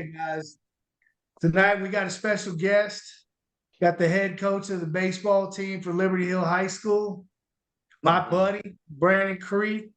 Guys, tonight we got a special guest. Got the head coach of the baseball team for Liberty Hill High School, my buddy Brandon Creek.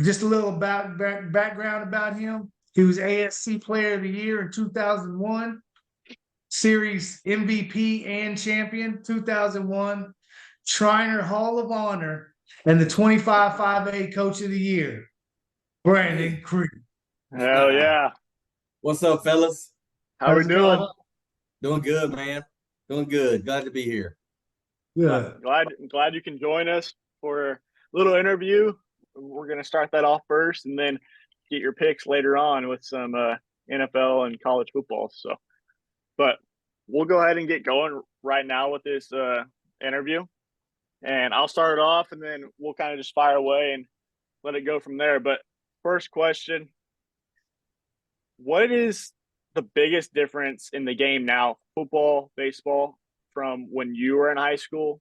Just a little background about him. He was ASC Player of the Year in 2001, Series MVP and Champion 2001, Shriner Hall of Honor, and the 25 5A Coach of the Year, Brandon Creek. Hell yeah. What's up, fellas? How we doing? Doing good, man. Doing good. Glad to be here. Good. Glad you can join us for a little interview. We're going to start that off first and then get your picks later on with some NFL and college football. But we'll go ahead and get going right now with this interview. And I'll start it off and then we'll kind of just fire away and let it go from there. But first question, what is the biggest difference in the game now, football, baseball, from when you were in high school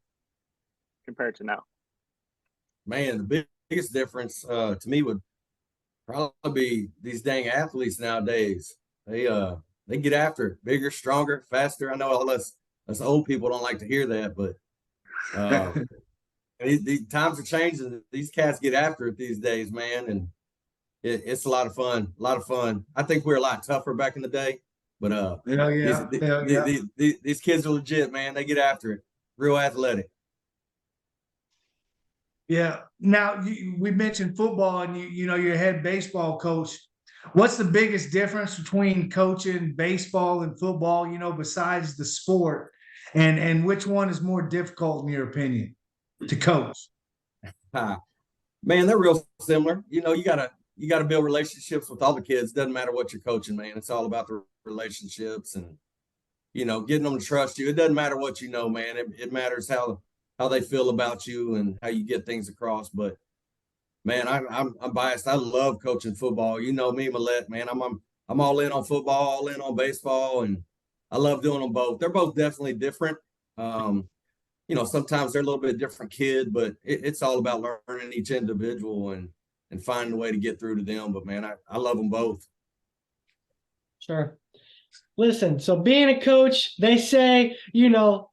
compared to now? Man, the biggest difference to me would probably be these dang athletes nowadays. They get after it, bigger, stronger, faster. I know all us old people don't like to hear that, but these times are changing. These cats get after it these days, man, and it's a lot of fun. A lot of fun. I think we were a lot tougher back in the day, but these kids are legit, man. They get after it. Real athletic. Yeah. Now we mentioned football, and you're head baseball coach. What's the biggest difference between coaching baseball and football? Besides the sport, and which one is more difficult in your opinion to coach? Man, they're real similar. You gotta build relationships with all the kids. Doesn't matter what you're coaching, man. It's all about the relationships and getting them to trust you. It doesn't matter what you know, man. It matters how they feel about you and how you get things across. But man, I'm biased. I love coaching football. You know me, Millette, man. I'm all in on football, all in on baseball, and I love doing them both. They're both definitely different. Sometimes they're a little bit different kid, but it's all about learning each individual and finding a way to get through to them. But man, I love them both. Sure. Listen, so being a coach, they say, you're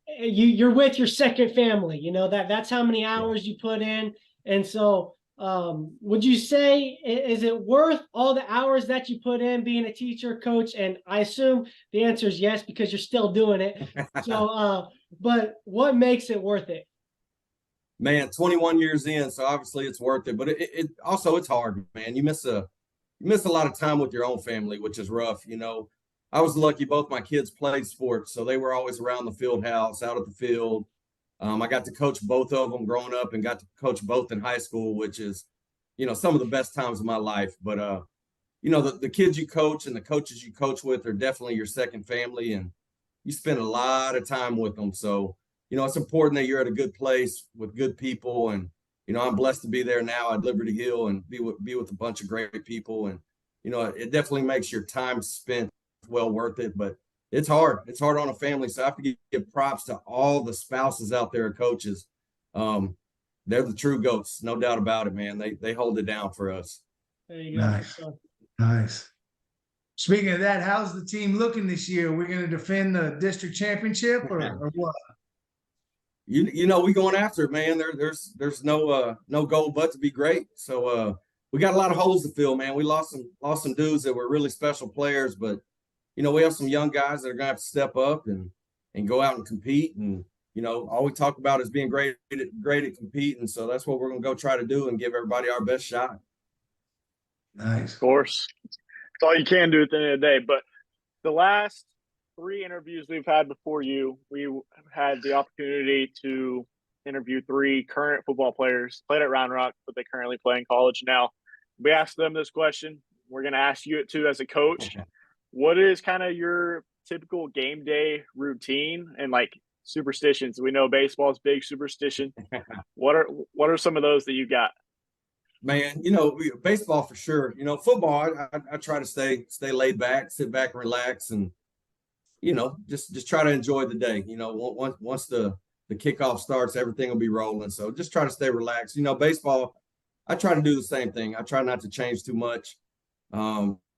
with your second family, that's how many hours you put in. And so would you say, is it worth all the hours that you put in being a teacher, coach? And I assume the answer is yes, because you're still doing it. So, but what makes it worth it? Man, 21 years in, so obviously it's worth it. But it also, it's hard, man. You miss a lot of time with your own family, which is rough. I was lucky both my kids played sports, so they were always around the field house, out at the field. I got to coach both of them growing up and got to coach both in high school, which is, some of the best times of my life. But, the kids you coach and the coaches you coach with are definitely your second family, and you spend a lot of time with them. So, it's important that you're at a good place with good people. And, I'm blessed to be there now at Liberty Hill and be with a bunch of great people. And, it definitely makes your time spent well worth it. But it's hard. It's hard on a family. So I have to give props to all the spouses out there, coaches. They're the true goats, no doubt about it, man. They hold it down for us. There you go. Nice. Nice. Speaking of that, how's the team looking this year? We're going to defend the district championship or what? We going after it, man. There's no goal but to be great. So we got a lot of holes to fill, man. We lost some dudes that were really special players, but we have some young guys that are gonna have to step up and go out and compete. And all we talk about is being great at competing. So that's what we're gonna go try to do and give everybody our best shot. Nice. Of course, it's all you can do at the end of the day. But the last 3 interviews we've had before you, we had the opportunity to interview 3 current football players, played at Round Rock, but they currently play in college now. We asked them this question. We're going to ask you it too as a coach. What is kind of your typical game day routine and superstitions? We know baseball is big superstition. What are some of those that you got? Man, baseball for sure. Football, I try to stay laid back, sit back and relax, and just try to enjoy the day. Once the kickoff starts, everything will be rolling. So just try to stay relaxed. Baseball, I try to do the same thing. I try not to change too much.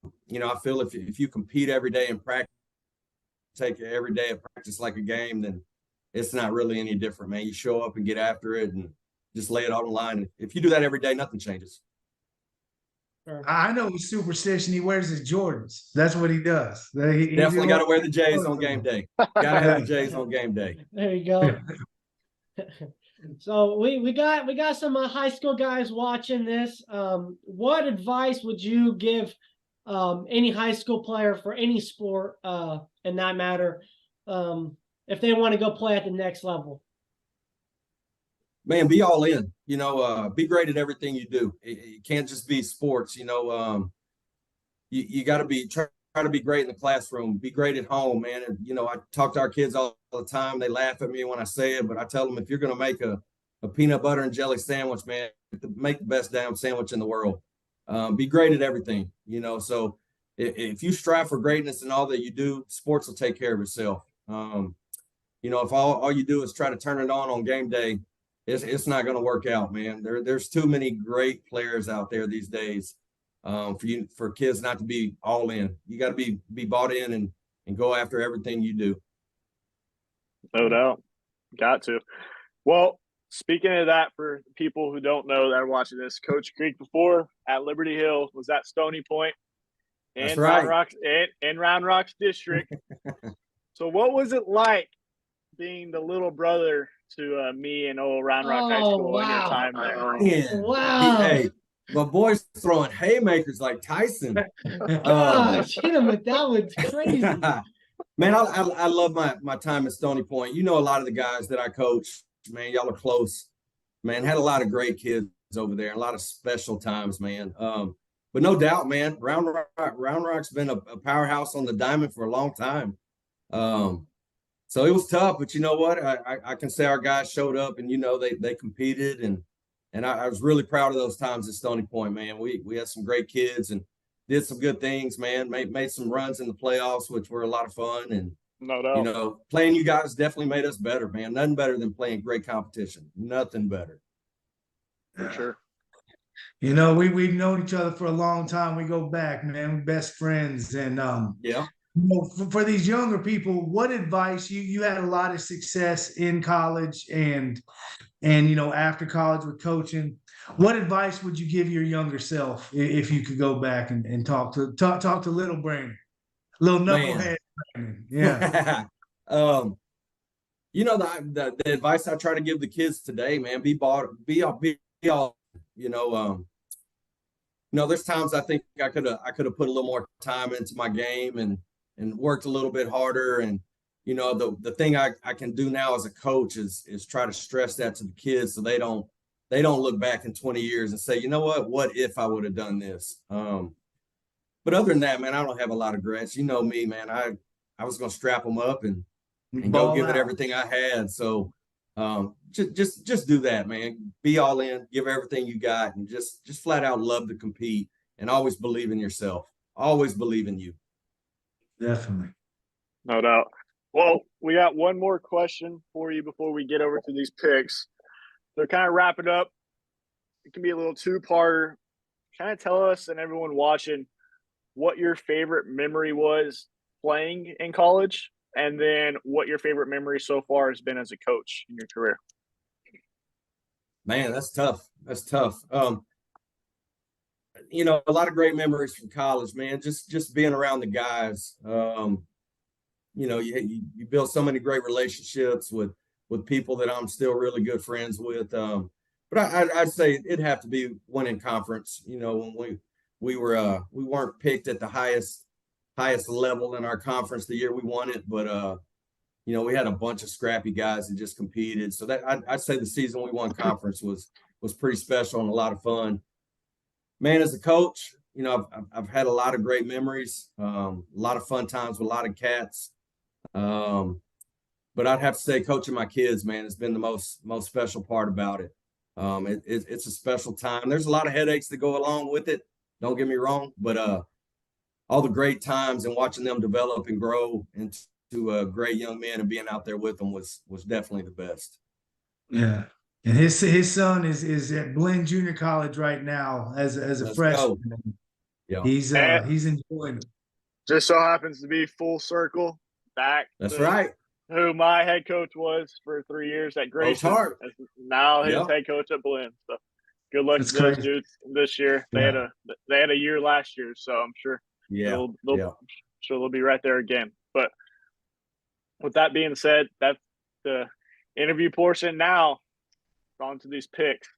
I feel if you compete every day in practice, take every day of practice like a game, then it's not really any different, man. You show up and get after it and just lay it on the line. If you do that every day, nothing changes. I know his superstition. He wears his Jordans. That's what he does. Definitely got to wear the J's on game day. Got to have the J's on game day. There you go. So we got some high school guys watching this. What advice would you give any high school player for any sport, in that matter, if they want to go play at the next level? Man, be all in. Be great at everything you do. It can't just be sports. You got to try to be great in the classroom. Be great at home, man. And I talk to our kids all the time. They laugh at me when I say it, but I tell them, if you're going to make a peanut butter and jelly sandwich, man, make the best damn sandwich in the world. Be great at everything. So if you strive for greatness in all that you do, sports will take care of itself. If all you do is try to turn it on game day, it's not going to work out, man. There's too many great players out there these days for kids not to be all in. You got to be bought in and go after everything you do. No doubt. Got to. Well, speaking of that, for people who don't know that are watching this, Coach Creek before at Liberty Hill was at Stony Point That's in right. Round Rocks District. So what was it like being the little brother to me and old Round Rock High School in your time there? Yeah. Wow. Hey, my boy's throwing haymakers like Tyson. Gosh, hit him with that one's crazy. Man, I love my time at Stony Point. A lot of the guys that I coach, man, y'all are close. Man, had a lot of great kids over there, a lot of special times, man. But no doubt, man, Round Rock's been a powerhouse on the diamond for a long time. So it was tough, but you know what? I can say our guys showed up and, they competed and I was really proud of those times at Stony Point, man. We had some great kids and did some good things, man. Made some runs in the playoffs, which were a lot of fun. And, No doubt. Playing you guys definitely made us better, man. Nothing better than playing great competition. Nothing better. For sure. We've known each other for a long time. We go back, man. We're best friends. And Yeah. for these younger people, what advice you had a lot of success in college and after college with coaching. What advice would you give your younger self if you could go back and talk to little Brandon, little knucklehead Brandon? Yeah. The advice I try to give the kids today, man, be all. There's times I think I could have put a little more time into my game and worked a little bit harder. And the thing I can do now as a coach is try to stress that to the kids so they don't look back in 20 years and say, what if I would have done this? But other than that, man, I don't have a lot of regrets. Me, man, I was going to strap them up and go give it everything I had. So just do that, man. Be all in, give everything you got, and just flat out love to compete and always believe in yourself. Always believe in you. Definitely. No doubt. Well, we got one more question for you before we get over to these picks. So kind of wrap it up. It can be a little two-parter. Kind of tell us and everyone watching what your favorite memory was playing in college, and then what your favorite memory so far has been as a coach in your career. Man, that's tough. A lot of great memories from college, man. Just being around the guys. You build so many great relationships with people that I'm still really good friends with. But I'd say it'd have to be winning conference. When we weren't picked at the highest level in our conference the year we won it, but we had a bunch of scrappy guys that just competed. So that I'd say the season we won conference was pretty special and a lot of fun. Man, as a coach, I've had a lot of great memories, a lot of fun times with a lot of cats. But I'd have to say coaching my kids, man, has been the most special part about it. It's a special time. There's a lot of headaches that go along with it. Don't get me wrong, but all the great times and watching them develop and grow into great young men and being out there with them was definitely the best. Yeah. And his son is at Blinn Junior College right now as a freshman. Yeah, He's And- enjoying it. Just so happens to be full circle back. that's to right. Who my head coach was for 3 years at Grayson. Hart. Is now his Yeah. head coach at Blinn. So good luck That's to those crazy. dudes this year. They had a year last year, so I'm sure Yeah, they'll be right there again. But with that being said, that's the interview portion. Now on to these picks.